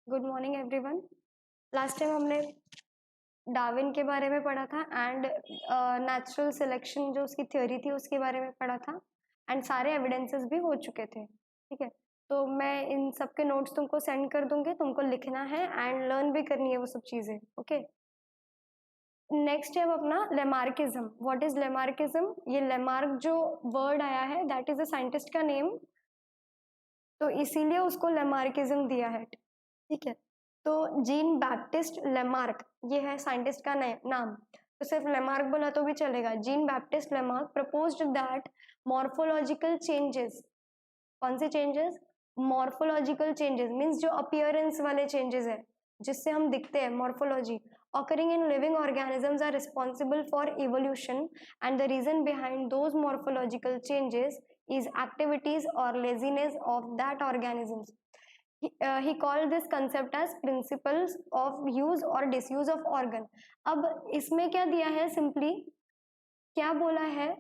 Good morning everyone. Last time हमने Darwin के बारे में पढ़ा था एंड नेचुरल सिलेक्शन जो उसकी थ्योरी थी उसके बारे में पढ़ा था एंड सारे एविडेंसेस भी हो चुके थे। ठीक है, तो मैं इन सब के नोट्स तुमको सेंड कर दूंगी, तुमको लिखना है एंड लर्न भी करनी है वो सब चीज़ें। ओके, नेक्स्ट है अब अपना लेमार्किज्म। What is Lamarckism? ये लेमार्क जो वर्ड आया है दैट इज अ साइंटिस्ट का नेम, तो इसीलिए उसको लेमार्किज्म दिया है। ठीक है, तो जीन बैप्टिस्ट लेमार्क ये है साइंटिस्ट का नाम, तो सिर्फ लेमार्क बोला तो भी चलेगा। Jean Baptiste Lamarck proposed that morphological changes, कौन से चेंजेस? मॉर्फोलॉजिकल चेंजेस मीन्स जो अपीयरेंस वाले चेंजेस है जिससे हम दिखते हैं, morphology occurring in living organisms are responsible for evolution, and the reason behind those morphological changes is activities or laziness of that organisms. He called this concept as principles of use or disuse of organ. अब इसमें क्या दिया है, simply क्या बोला है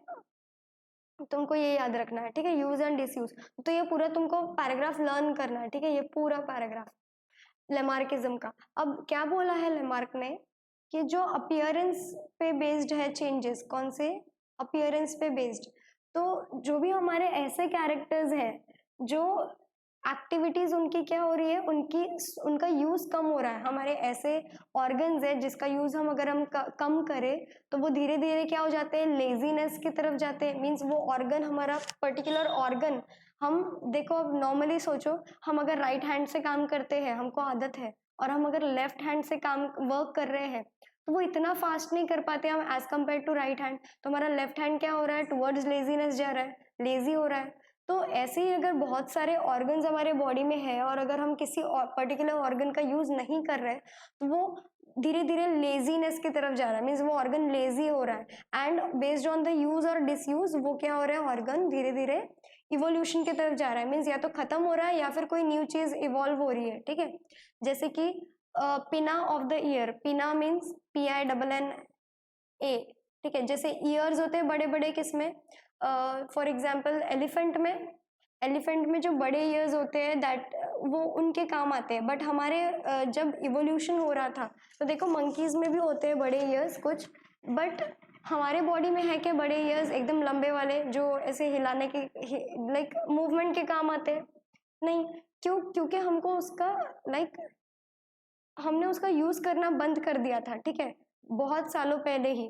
तुमको ये याद रखना है। ठीक है, यूज एंड डिसयूज, तो ये पूरा तुमको पैराग्राफ लर्न करना है। ठीक है, ये पूरा पैराग्राफ लेमार्किज्म का। अब क्या बोला है लेमार्क ने कि जो अपीयरेंस पे बेस्ड है चेंजेस, कौन से? अपीयरेंस पे बेस्ड। तो जो भी हमारे ऐसे कैरेक्टर्स हैं जो एक्टिविटीज उनकी क्या हो रही है, उनका यूज कम हो रहा है, हमारे ऐसे ऑर्गन्स है जिसका यूज हम अगर हम कम करें तो वो धीरे धीरे क्या हो जाते हैं, लेजीनेस की तरफ जाते हैं। मीन्स वो ऑर्गन, हमारा पर्टिकुलर ऑर्गन, हम देखो अब नॉर्मली सोचो, हम अगर राइट हैंड से काम करते हैं, हमको आदत है, और हम अगर लेफ्ट हैंड से काम वर्क कर रहे हैं तो वो इतना फास्ट नहीं कर पाते हम as compared to right hand. तो हमारा लेफ्ट हैंड क्या हो रहा है, टुवर्ड्स लेजीनेस जा रहा है, लेजी हो रहा है। तो ऐसे ही अगर बहुत सारे ऑर्गन्स हमारे बॉडी में है और अगर हम किसी पर्टिकुलर ऑर्गन का यूज नहीं कर रहे तो वो धीरे धीरे लेजीनेस की तरफ जा रहा है, मीन्स वो ऑर्गन लेजी हो रहा है। And based on the use और डिसयूज वो क्या हो रहा है, ऑर्गन धीरे धीरे इवोल्यूशन की तरफ जा रहा है, मीन्स या तो खत्म हो रहा है या फिर कोई न्यू चीज इवॉल्व हो रही है। ठीक है, जैसे कि पिना ऑफ द ईयर, पिना मीन्स PINNA। ठीक है, जैसे ईयर्स होते हैं बड़े बड़े किसमें, फॉर एग्जाम्पल एलिफेंट में जो बड़े ईयर्स होते हैं दैट वो उनके काम आते हैं। बट हमारे जब इवोल्यूशन हो रहा था तो देखो मंकीज में भी होते हैं बड़े ईयर्स कुछ, बट हमारे बॉडी में है क्या बड़े ईयर्स एकदम लंबे वाले जो ऐसे हिलाने के, लाइक मूवमेंट के काम आते हैं? नहीं। क्यों? क्योंकि हमको उसका हमने उसका यूज करना बंद कर दिया था। ठीक है, बहुत सालों पहले ही,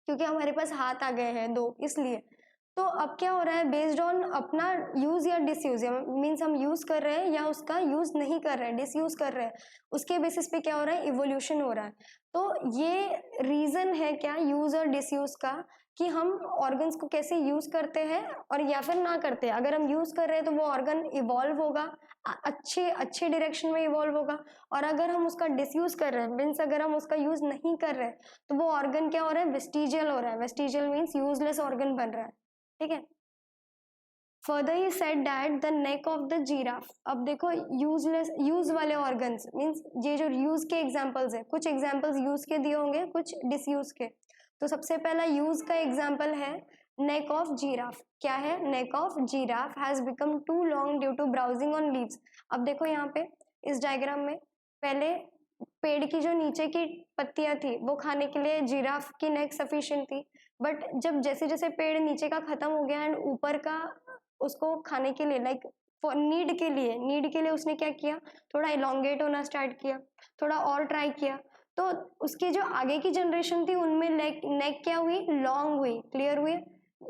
क्योंकि हमारे पास हाथ आ गए हैं दो, इसलिए। तो अब क्या हो रहा है, बेस्ड ऑन अपना यूज या डिसयूज, मीन्स हम यूज कर रहे हैं या उसका यूज नहीं कर रहे हैं, डिसयूज कर रहे हैं, उसके बेसिस पे क्या हो रहा है, इवोल्यूशन हो रहा है। तो ये रीजन है क्या, यूज और डिसयूज का, कि हम ऑर्गन्स को कैसे यूज करते हैं और या फिर ना करते हैं। अगर हम यूज कर रहे हैं तो वो ऑर्गन इवॉल्व होगा, अच्छे अच्छे डायरेक्शन में इवॉल्व होगा, और अगर हम उसका डिसयूज कर रहे हैं, मीन्स अगर हम उसका यूज नहीं कर रहे हैं तो वो ऑर्गन क्या हो रहा है, वेस्टिजियल हो रहा है। वेस्टिजियल मीन्स यूजलेस ऑर्गन बन रहा है। ठीक है, further he said that the neck of the giraffe. अब देखो यूजलेस, यूज वाले ऑर्गन्स मीन्स ये जो यूज के एग्जांपल्स है, कुछ एग्जांपल्स यूज के दिए होंगे, कुछ डिसयूज के। तो सबसे पहला यूज का एग्जांपल है नेक ऑफ जीराफ। क्या है, neck of giraffe has become too long due to browsing on leaves. अब देखो यहाँ पे इस डायग्राम में, पहले पेड़ की जो नीचे की पत्तियां थी वो खाने के लिए जिराफ की नेक सफिशिएंट थी, बट जब जैसे जैसे पेड़ नीचे का खत्म हो गया एंड ऊपर का उसको खाने के लिए, लाइक नीड के लिए उसने क्या किया, थोड़ा इलोंगेट होना स्टार्ट किया, थोड़ा और ट्राई किया। तो उसकी जो आगे की जनरेशन थी उनमें नेक क्या हुई, लॉन्ग हुई। क्लियर हुई?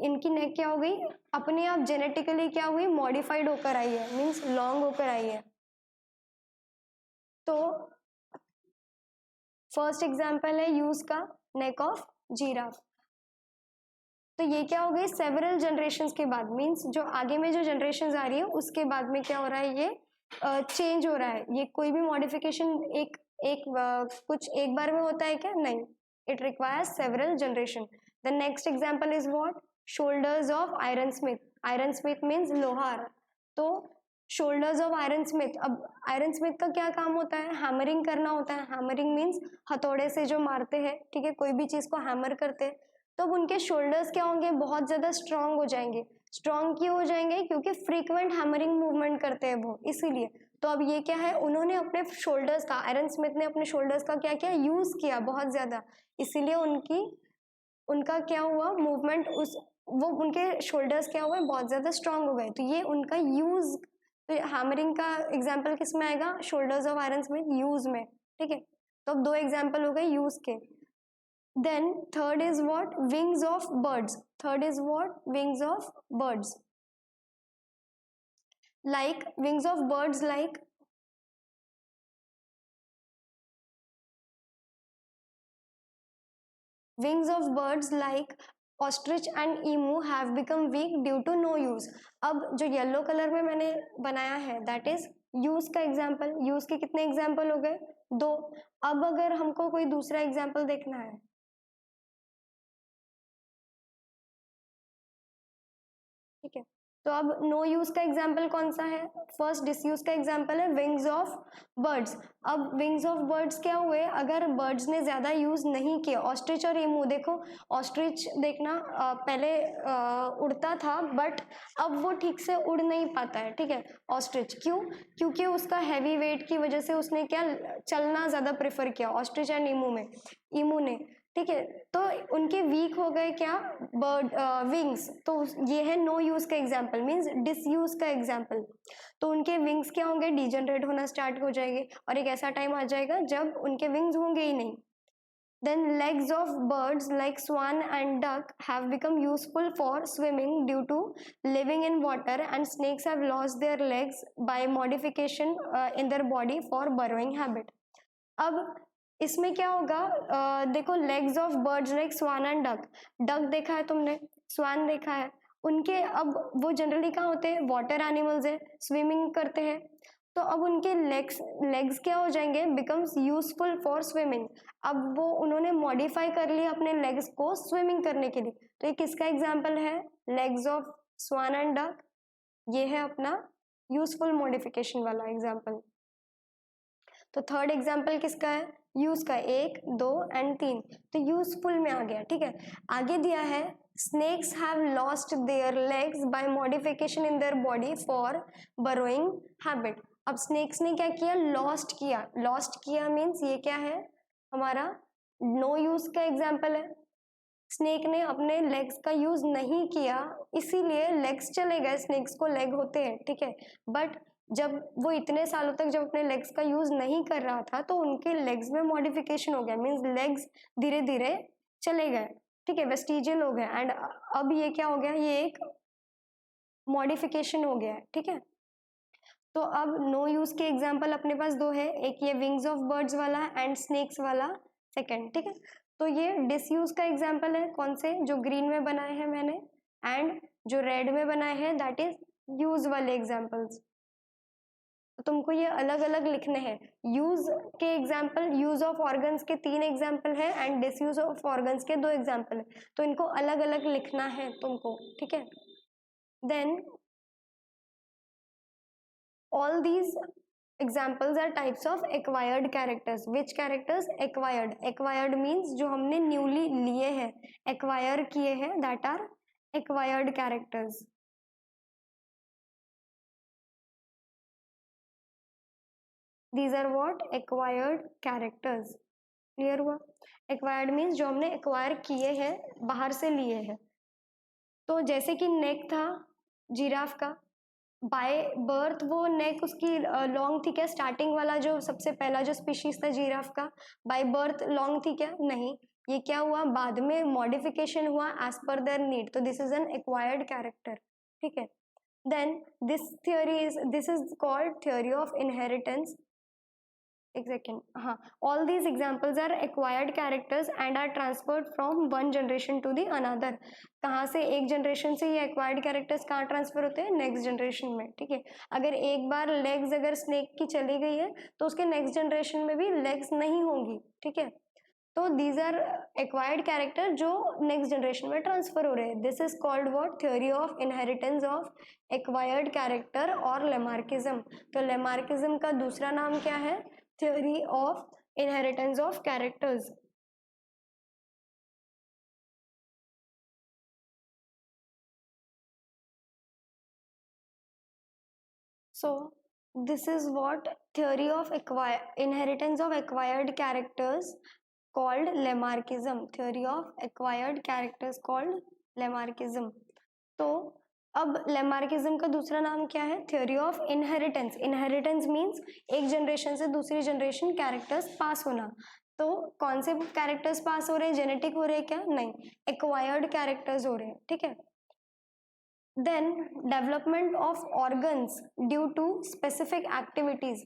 इनकी नेक क्या हो गई, अपने आप जेनेटिकली क्या हुई, मॉडिफाइड होकर आई है, मीन्स लॉन्ग होकर आई है। तो फर्स्ट एग्जाम्पल है यूज का, नेक ऑफ जीराफ। तो ये क्या हो गई, सेवरल जनरेशन के बाद, मीन्स जो आगे में जो जनरेशन आ रही है उसके बाद में क्या हो रहा है, ये चेंज हो रहा है। ये कोई भी मॉडिफिकेशन कुछ एक बार में होता है क्या? नहीं, it requires several generation. The next example is what, shoulders of iron Smith. Iron Smith means लोहार। तो शोल्डर्स ऑफ आयरन स्मिथ, अब आयरन स्मिथ का क्या काम होता है, हैमरिंग करना होता है। हैमरिंग मीन्स हथौड़े से जो मारते हैं, ठीक है, कोई भी चीज को हैमर करते हैं, तो अब उनके शोल्डर्स क्या होंगे, बहुत ज्यादा स्ट्रांग हो जाएंगे। स्ट्रांग क्यों हो जाएंगे, क्योंकि फ्रीक्वेंट हैमरिंग मूवमेंट करते हैं वो, इसीलिए। तो अब ये क्या है, उन्होंने अपने शोल्डर्स का, आयरन स्मिथ ने अपने शोल्डर्स का क्या किया, यूज किया बहुत ज्यादा, इसीलिए उनका क्या हुआ मूवमेंट, वो उनके शोल्डर्स क्या हुए, बहुत ज्यादा स्ट्रांग हो गए। तो ये उनका यूज, तो हैमरिंग का एग्जाम्पल किस में आएगा, shoulders of iron Smith use में, ठीक है। तो अब दो एग्जाम्पल हो गए यूज के। Then third is what, wings of birds, third is what, wings of birds, like wings of birds, like wings of birds like ostrich and emu have become weak due to no use। अब जो yellow colour में मैंने बनाया है that is use का example, use के कितने example हो गए, दो। अब अगर हमको कोई दूसरा एग्जाम्पल देखना है, ठीक है, तो अब नो यूज का एग्जाम्पल कौन सा है, फर्स्ट डिसयूज का एग्जाम्पल है विंग्स ऑफ बर्ड्स। अब विंग्स ऑफ बर्ड्स क्या हुए, अगर बर्ड्स ने ज्यादा यूज नहीं किया, ऑस्ट्रिच और इमू, देखो ऑस्ट्रिच देखना पहले उड़ता था बट अब वो ठीक से उड़ नहीं पाता है, ठीक है, ऑस्ट्रिच, क्यों, क्योंकि उसका हैवी वेट की वजह से उसने क्या, चलना ज्यादा प्रेफर किया, ऑस्ट्रिच एंड इमू ने, ठीक है। तो उनके वीक हो गए क्या, बर्ड विंग्स, तो ये है नो यूज का एग्जाम्पल, मीन्स डिसयूज का एग्जाम्पल। तो उनके विंग्स क्या होंगे, डिजनरेट होना स्टार्ट हो जाएंगे, और एक ऐसा टाइम आ जाएगा जब उनके विंग्स होंगे ही नहीं। Then legs of birds like swan and duck have become useful for swimming due to living in water, and snakes have lost their legs by modification in their body for burrowing habit। अब इसमें क्या होगा, देखो legs of birds like swan and duck, duck देखा है तुमने, स्वान देखा है, उनके अब वो जनरली कहाँ होते हैं, वाटर एनिमल्स है, स्विमिंग करते हैं, तो अब उनके लेग्स लेग्स क्या हो जाएंगे, बिकम्स यूजफुल फॉर स्विमिंग। अब वो उन्होंने मॉडिफाई कर लिया अपने लेग्स को स्विमिंग करने के लिए। तो ये किसका एग्जाम्पल है, legs of swan and duck, ये है अपना यूजफुल मॉडिफिकेशन वाला एग्जाम्पल। तो थर्ड एग्जाम्पल किसका है, यूज का, एक दो एंड तीन, तो यूजफुल में आ गया, ठीक है। आगे दिया है snakes have lost their legs by modification in their body for burrowing habit. अब स्नेक्स ने क्या किया, लॉस्ट किया, लॉस्ट किया मीन्स ये क्या है, हमारा नो यूज का एग्जाम्पल है। स्नेक ने अपने लेग्स का यूज नहीं किया, इसीलिए लेग्स चले गए, स्नेक्स को लेग होते हैं, ठीक है, बट जब वो इतने सालों तक जब अपने लेग्स का यूज नहीं कर रहा था तो उनके लेग्स में मॉडिफिकेशन हो गया, मीन्स लेग्स धीरे धीरे चले गए, ठीक है, वेस्टिजियल हो गए, एंड अब ये क्या हो गया, ये एक मॉडिफिकेशन हो गया है, ठीक है। तो अब नो यूज के एग्जाम्पल अपने पास दो है, एक ये विंग्स ऑफ बर्ड्स वाला एंड स्नेक्स वाला सेकेंड, ठीक है। तो ये डिसयूज का एग्जाम्पल है, कौन से, जो ग्रीन में बनाए हैं मैंने, एंड जो रेड में बनाए हैं दैट इज यूज वाले एग्जाम्पल्स। तो तुमको ये अलग अलग लिखने हैं, यूज के एग्जाम्पल, यूज ऑफ ऑर्गन्स के तीन एग्जाम्पल है एंड डिसयूज ऑफ ऑर्गन्स के दो एग्जाम्पल है, तो इनको अलग अलग लिखना है तुमको, ठीक है। Then all these examples are types of acquired characters। which characters, acquired, acquired means जो हमने newly लिए हैं, acquire किए हैं, that are acquired characters। these are what, acquired characters। Clear हुआ, acquired means जो हमने acquire किए हैं, बाहर से लिए हैं। तो जैसे कि नेक था जिराफ का, बाय बर्थ वो नेक उसकी लॉन्ग थी क्या, स्टार्टिंग वाला जो सबसे पहला जो स्पीशीज था जिराफ का, बाय बर्थ लॉन्ग थी क्या, नहीं, ये क्या हुआ, बाद में मॉडिफिकेशन हुआ एज पर देयर नीड, तो this is an acquired character, ठीक है। Then this is called theory of inheritance. एक सेकेंड, हाँ, all these examples are acquired characters and are transferred from one generation to the another. कहाँ से, एक generation से ये एक्वायर्ड कैरेक्टर्स कहाँ ट्रांसफर होते हैं, नेक्स्ट जनरेशन में, ठीक है। अगर एक बार लेग्स अगर स्नेक की चली गई है तो उसके नेक्स्ट जनरेशन में भी लेग्स नहीं होंगी, ठीक है। तो दीज आर एक्वायर्ड कैरेक्टर जो नेक्स्ट जनरेशन में ट्रांसफर हो रहे हैं, this is called what, theory of inheritance of acquired character और लेमार्किज्म। तो लेमार्किज्म का दूसरा नाम क्या है, theory of inheritance of characters। So This is what theory of inheritance of acquired characters called Lamarckism. Theory of acquired characters called Lamarckism. तो अब Lamarckism का दूसरा नाम क्या है? Theory of inheritance. Inheritance means एक जनरेशन से दूसरी जनरेशन कैरेक्टर्स पास होना. तो कौन से कैरेक्टर्स पास हो रहे हैं? जेनेटिक हो रहे हैं क्या? नहीं, एक्वायर्ड कैरेक्टर्स हो रहे हैं. ठीक है. Then development of organs due to specific activities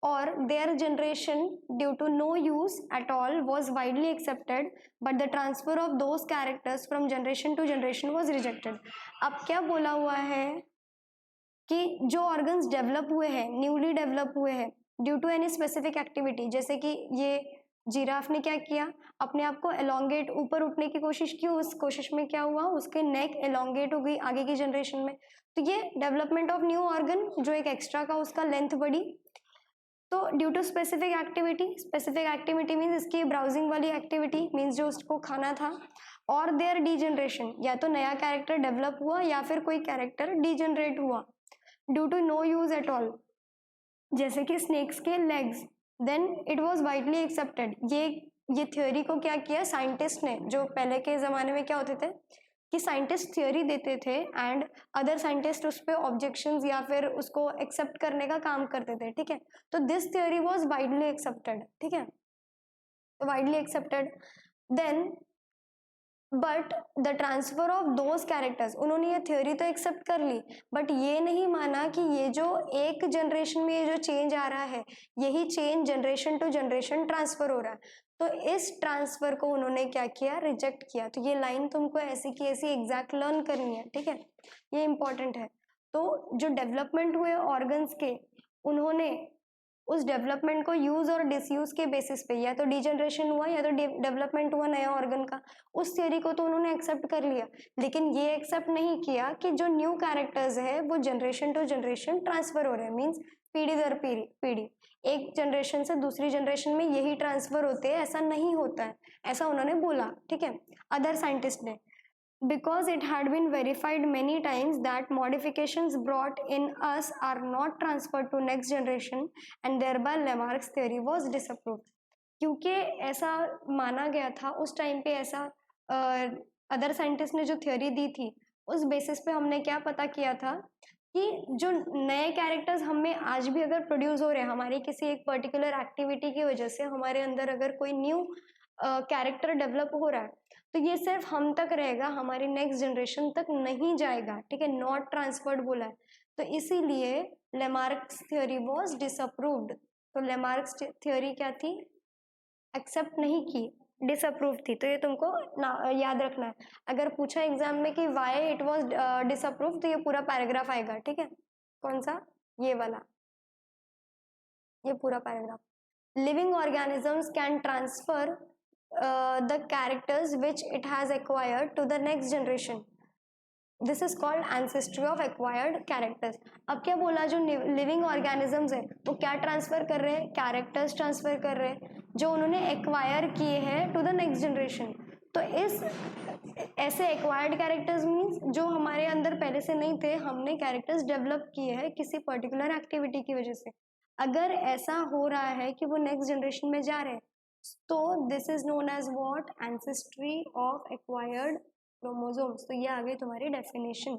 or their generation due to no use at all was widely accepted, but the transfer of those characters from generation to generation was rejected. अब क्या बोला हुआ है कि जो organs develop हुए हैं, newly develop हुए हैं due to any specific activity, जैसे कि ये जिराफ ने क्या किया, अपने आप को एलोंगेट, ऊपर उठने की कोशिश की, उस कोशिश में क्या हुआ, उसके नेक एलोंगेट हो गई आगे की जनरेशन में. तो ये डेवलपमेंट ऑफ न्यू ऑर्गन, जो एक एक्स्ट्रा का उसका लेंथ बढ़ी. तो due to specific activity means इसकी ब्राउजिंग वाली एक्टिविटी, मीन्स जो उसको खाना था, और देयर डीजनरेशन, या तो नया कैरेक्टर डेवलप हुआ या फिर कोई कैरेक्टर डीजनरेट हुआ due to no use at all, जैसे कि स्नेक्स के legs. Then it was widely accepted. ये थ्योरी को क्या किया साइंटिस्ट ने, जो पहले के ज़माने में क्या होते थे कि साइंटिस्ट थ्योरी देते थे एंड अदर साइंटिस्ट उस पर ऑब्जेक्शंस या फिर उसको एक्सेप्ट करने का काम करते थे. ठीक है. तो this theory was widely accepted. ठीक है, widely accepted. Then but the transfer of those characters, उन्होंने ये थ्योरी तो एक्सेप्ट कर ली, बट ये नहीं माना कि ये जो एक जनरेशन में ये जो चेंज आ रहा है, यही change generation to generation transfer हो रहा है. तो इस ट्रांसफर को उन्होंने क्या किया, रिजेक्ट किया. तो ये लाइन तुमको ऐसी की ऐसी एग्जैक्ट लर्न करनी है. ठीक है, ये इंपॉर्टेंट है. तो जो डेवलपमेंट हुए ऑर्गन्स के, उन्होंने उस डेवलपमेंट को यूज और डिसयूज के बेसिस पे, या तो डीजनरेशन हुआ या तो डेवलपमेंट हुआ नया ऑर्गन का, उस थ्योरी को तो उन्होंने एक्सेप्ट कर लिया, लेकिन ये एक्सेप्ट नहीं किया कि जो न्यू कैरेक्टर्स है वो जनरेशन टू जनरेशन ट्रांसफर हो रहे हैं. मीन्स पीढ़ी दर पीढ़ी, एक जनरेशन से दूसरी जनरेशन में यही ट्रांसफर होते हैं, ऐसा नहीं होता है, ऐसा उन्होंने बोला. ठीक है, अदर साइंटिस्ट ने. Because it had been verified many times that modifications brought in us are not transferred to next generation, and thereby Lamarck's theory was disapproved. क्योंकि ऐसा माना गया था उस टाइम पे, ऐसा अदर साइंटिस्ट ने जो थ्योरी दी थी उस बेसिस पे हमने क्या पता किया था कि जो नए कैरेक्टर्स हमें आज भी अगर प्रोड्यूस हो रहे हैं, हमारी किसी एक पर्टिकुलर एक्टिविटी की वजह से हमारे अंदर अगर कोई न्यू कैरेक्टर डेवलप हो रहा है, तो ये सिर्फ हम तक रहेगा, हमारी नेक्स्ट जनरेशन तक नहीं जाएगा. ठीक है, नॉट ट्रांसफर्ड बोला है. तो इसीलिए लेमार्क्स थ्योरी वाज डिसअप्रूव्ड. तो लेमार्क्स थ्योरी क्या थी, एक्सेप्ट नहीं की, डिसअप्रूव थी. तो ये तुमको याद रखना है. अगर पूछा एग्जाम में कि वाई इट वाज डिसअप्रूव, तो ये पूरा पैराग्राफ आएगा. ठीक है, कौन सा, ये वाला, ये पूरा paragraph. Living organisms can transfer the characters which it has acquired to the next generation. This is called ancestry of acquired characters. अब क्या बोला, जो लिविंग ऑर्गेनिजम्स है वो क्या ट्रांसफर कर रहे हैं, कैरेक्टर्स ट्रांसफर कर रहे हैं जो उन्होंने एक्वायर किए हैं टू द नेक्स्ट जनरेशन. तो इस ऐसे एक्वायर्ड कैरेक्टर्स मीन्स जो हमारे अंदर पहले से नहीं थे, हमने कैरेक्टर्स डेवलप किए हैं किसी पर्टिकुलर एक्टिविटी की वजह से. अगर ऐसा हो रहा है कि वो नेक्स्ट जनरेशन में जा रहे हैं, तो this is known as what, ancestry of acquired chromosomes. तो ये आ गई तुम्हारी डेफिनेशन.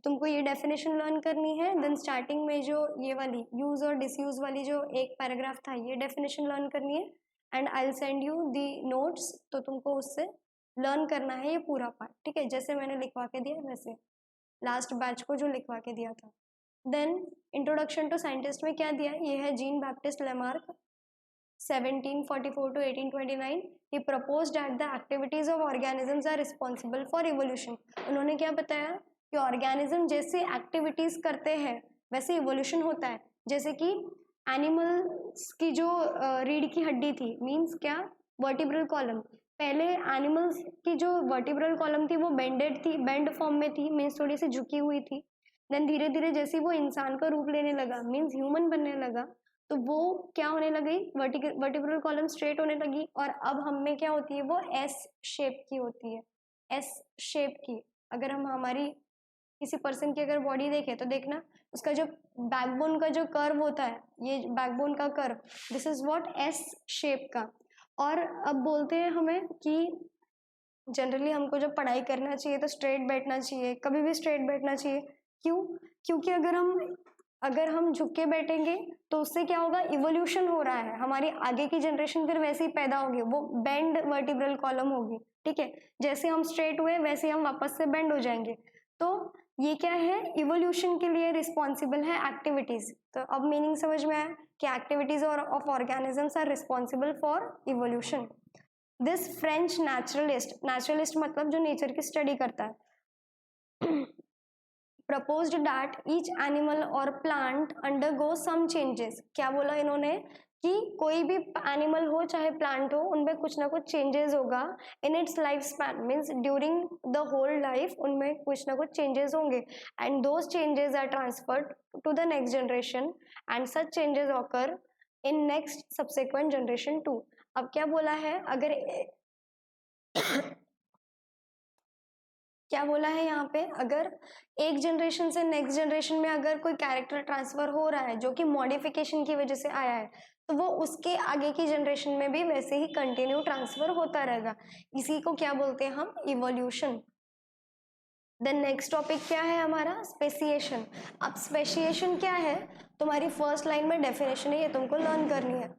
तुमको ये डेफिनेशन लर्न करनी है. देन स्टार्टिंग में जो ये वाली यूज और डिसयूज वाली जो एक पैराग्राफ था, ये डेफिनेशन लर्न करनी है. And I will send you the notes, तो तुमको उससे लर्न करना है ये पूरा पार्ट. ठीक है, जैसे मैंने लिखवा के दिया वैसे, लास्ट बैच को जो लिखवा के दिया था. देन इंट्रोडक्शन टू साइंटिस्ट में क्या दिया, ये है Jean Baptiste Lamarck 1744 to 1829. He proposed that the activities of organisms are responsible for evolution. उन्होंने क्या बताया कि ऑर्गेनिज्म जैसे एक्टिविटीज करते हैं वैसे इवोल्यूशन होता है. जैसे कि एनिमल्स की जो रीढ़ की हड्डी थी, मीन्स क्या, वर्टिब्रल कॉलम. पहले एनिमल्स की जो वर्टिब्रल कॉलम थी वो बेंडेड थी, बेंड फॉर्म में थी, मीन्स थोड़ी सी झुकी हुई थी. देन धीरे धीरे जैसे वो इंसान का रूप लेने लगा, मीन्स ह्यूमन बनने लगा, तो वो क्या होने लगी, वर्टिब्रल कॉलम स्ट्रेट होने लगी. और अब हम में क्या होती है, वो एस शेप की होती है, एस शेप की. अगर हम हमारी किसी पर्सन की अगर बॉडी देखें तो देखना उसका जो बैकबोन का जो कर्व होता है, ये बैकबोन का curve, this is what S shape का। और अब बोलते हैं हमें कि जनरली हमको जब पढ़ाई करना चाहिए तो स्ट्रेट बैठना चाहिए, कभी भी स्ट्रेट बैठना चाहिए। क्यों? क्योंकि अगर हम झुक के बैठेंगे तो उससे क्या होगा, इवोल्यूशन हो रहा है, हमारी आगे की जनरेशन फिर वैसे ही पैदा होगी, वो बेंड वर्टिब्रल कॉलम होगी, ठीक है। जैसे हम स्ट्रेट हुए वैसे हम वापस से बेंड हो जाएंगे। तो ये क्या है, इवोल्यूशन के लिए रिस्पॉन्सिबल है एक्टिविटीज। तो अब मीनिंग समझ में आया कि activities of organisms are responsible for evolution. This French naturalist मतलब जो नेचर की स्टडी करता है, proposed that each animal or plant undergo some changes। क्या बोला इन्होंने कि कोई भी एनिमल हो चाहे प्लांट हो, उनमें कुछ ना कुछ चेंजेस होगा in its life span, means during the whole life उनमें कुछ ना कुछ चेंजेस होंगे, and those changes are transferred to the next generation and such changes occur in next subsequent generation too. अब क्या बोला है, अगर क्या बोला है यहाँ पे, अगर एक जनरेशन से नेक्स्ट जनरेशन में अगर कोई कैरेक्टर ट्रांसफर हो रहा है जो कि मॉडिफिकेशन की वजह से आया है, तो वो उसके आगे की जनरेशन में भी वैसे ही कंटिन्यू ट्रांसफर होता रहेगा। इसी को क्या बोलते हैं हम, इवोल्यूशन। देन नेक्स्ट टॉपिक क्या है हमारा, स्पेसिएशन। अब स्पेसिएशन क्या है, तुम्हारी फर्स्ट लाइन में डेफिनेशन है, ये तुमको लर्न करनी है।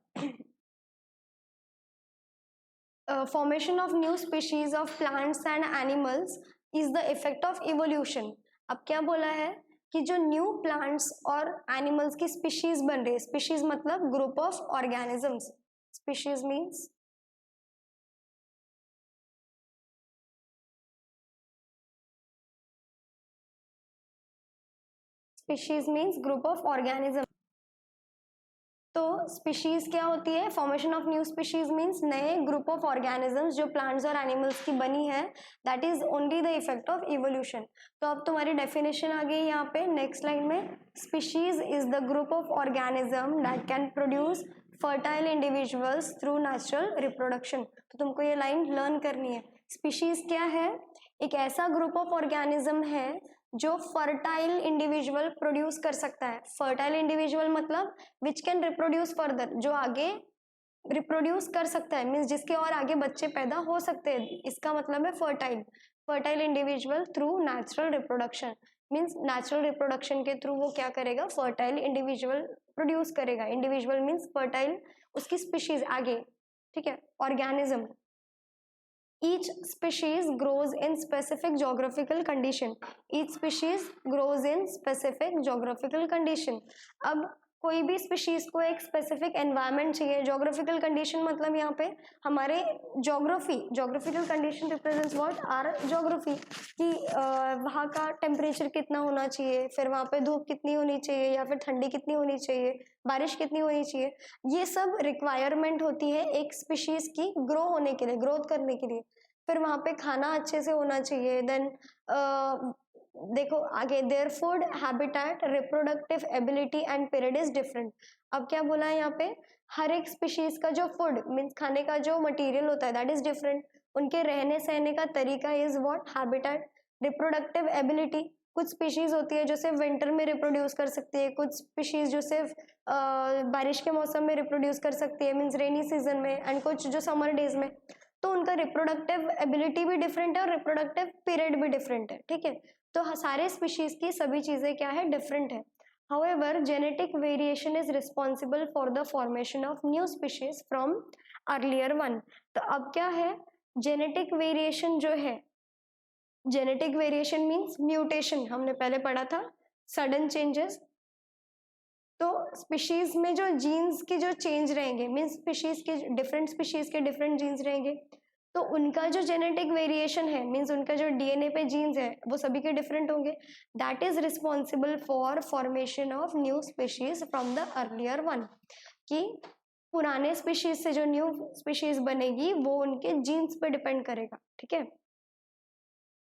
Formation of new species of plants and animals is the effect of evolution. अब क्या बोला है कि जो न्यू प्लांट्स और एनिमल्स की स्पीशीज बन रही है, स्पीशीज मतलब group of organisms, species means group of organism. तो स्पीशीज क्या होती है, formation of new species means नए ग्रुप ऑफ ऑर्गेनिजम्स जो प्लांट्स और एनिमल्स की बनी है, that is only the effect of evolution. तो अब तुम्हारी डेफिनेशन आ गई यहाँ पे नेक्स्ट लाइन में, species is the group of organism that can produce fertile individuals through natural reproduction. तो तुमको ये लाइन लर्न करनी है। स्पीशीज क्या है, एक ऐसा ग्रुप ऑफ ऑर्गेनिज्म है जो फर्टाइल इंडिविजुअल प्रोड्यूस कर सकता है। फर्टाइल इंडिविजुअल मतलब विच कैन रिप्रोड्यूस फर्दर, जो आगे रिप्रोड्यूस कर सकता है, मीन्स जिसके और आगे बच्चे पैदा हो सकते हैं, इसका मतलब है fertile individual through natural reproduction. Means natural reproduction के थ्रू वो क्या करेगा, फर्टाइल इंडिविजुअल प्रोड्यूस करेगा। इंडिविजुअल मीन्स फर्टाइल, उसकी स्पीशीज आगे, ठीक है, organism. Each species grows in specific geographical condition. Each species grows in specific geographical condition. अब कोई भी स्पीशीज को एक स्पेसिफिक एनवायरनमेंट चाहिए। जोग्राफिकल कंडीशन मतलब यहाँ पे हमारे geographical condition represents what, our geography, कि वहाँ का टेम्परेचर कितना होना चाहिए, फिर वहाँ पे धूप कितनी होनी चाहिए, या फिर ठंडी कितनी होनी चाहिए, बारिश कितनी होनी चाहिए, ये सब रिक्वायरमेंट होती है एक स्पीशीज की ग्रो होने के लिए, ग्रोथ करने के लिए। फिर वहाँ पे खाना अच्छे से होना चाहिए। देन देखो आगे, their food habitat reproductive ability and period is different. अब क्या बोला है यहाँ पे, हर एक स्पीशीज का जो फूड मीन्स खाने का जो मटेरियल होता है दैट इज डिफरेंट, उनके रहने सहने का तरीका is what, habitat. Reproductive ability, कुछ स्पीशीज होती है जो सिर्फ विंटर में रिप्रोड्यूस कर सकती है, कुछ स्पीशीज जो सिर्फ बारिश के मौसम में रिप्रोड्यूस कर सकती है, मीन्स रेनी सीजन में, एंड कुछ जो समर डेज में। तो उनका रिप्रोडक्टिव एबिलिटी भी डिफरेंट है और रिप्रोडक्टिव पीरियड भी डिफरेंट है, ठीक है। तो सारे स्पीशीज की सभी चीजें क्या है, डिफरेंट है। However, genetic variation is responsible for the formation of new species from earlier one। तो अब क्या है, जेनेटिक वेरिएशन जो है, जेनेटिक वेरिएशन मीन्स म्यूटेशन, हमने पहले पढ़ा था, सडन चेंजेस। तो स्पीशीज में जो जीन्स की जो चेंज रहेंगे, मीन्स स्पीशीज के डिफरेंट स्पीशीज के डिफरेंट जीन्स रहेंगे, तो उनका जो जेनेटिक वेरिएशन है, मीन्स उनका जो डीएनए पे जीन्स है वो सभी के डिफरेंट होंगे। That is responsible for formation of new species from the earlier one, कि पुराने स्पीशीज से जो न्यू स्पीशीज बनेगी वो उनके जीन्स पे डिपेंड करेगा, ठीक है।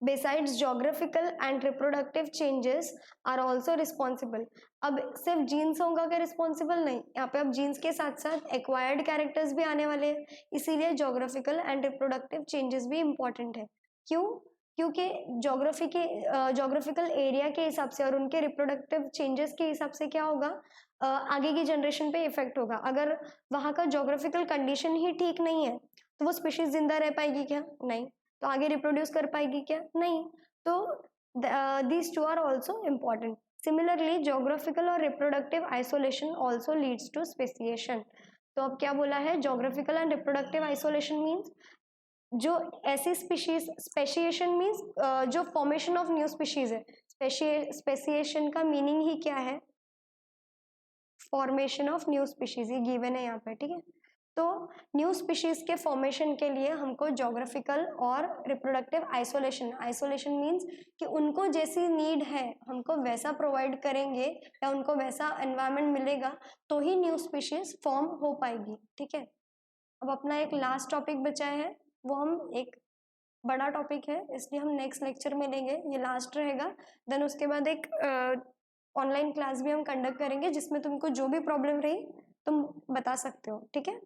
Besides, geographical and reproductive changes are also responsible। अब सिर्फ जीन्स होगा क्या रिस्पॉन्सिबल, नहीं, यहाँ पे अब जीन्स के साथ साथ एक्वायर्ड कैरेक्टर्स भी आने वाले हैं, इसीलिए जोग्राफिकल एंड रिप्रोडक्टिव चेंजेस भी इंपॉर्टेंट है। क्यों? क्योंकि जोग्राफिकल एरिया के हिसाब से और उनके रिप्रोडक्टिव चेंजेस के हिसाब से क्या होगा, आगे की जनरेशन पे इफेक्ट होगा। अगर वहाँ का जोग्राफिकल कंडीशन ही ठीक नहीं है तो वो स्पीशीज जिंदा रह पाएगी क्या? नहीं। तो आगे रिप्रोड्यूस कर पाएगी क्या? नहीं। तो these two are also important. Similarly, geographical और reproductive isolation also leads to speciation. तो अब क्या बोला है, geographical and reproductive isolation means जो ऐसी स्पीशीज, स्पेशिएशन मीन्स जो फॉर्मेशन ऑफ न्यू स्पीशीज है। स्पेसिएशन का मीनिंग ही क्या है, फॉर्मेशन ऑफ न्यू स्पीशीज, ये गिवन है यहाँ पे, ठीक है। तो न्यू स्पीशीज के फॉर्मेशन के लिए हमको जोग्राफिकल और रिप्रोडक्टिव आइसोलेशन, आइसोलेशन मीन्स कि उनको जैसी नीड है हमको वैसा प्रोवाइड करेंगे या उनको वैसा एनवायरनमेंट मिलेगा तो ही न्यू स्पीशीज फॉर्म हो पाएगी, ठीक है। अब अपना एक लास्ट टॉपिक बचा है, वो हम एक बड़ा टॉपिक है इसलिए हम नेक्स्ट लेक्चर में लेंगे, ये लास्ट रहेगा। देन उसके बाद एक ऑनलाइन क्लास भी हम कंडक्ट करेंगे जिसमें तुमको जो भी प्रॉब्लम रही तुम बता सकते हो, ठीक है।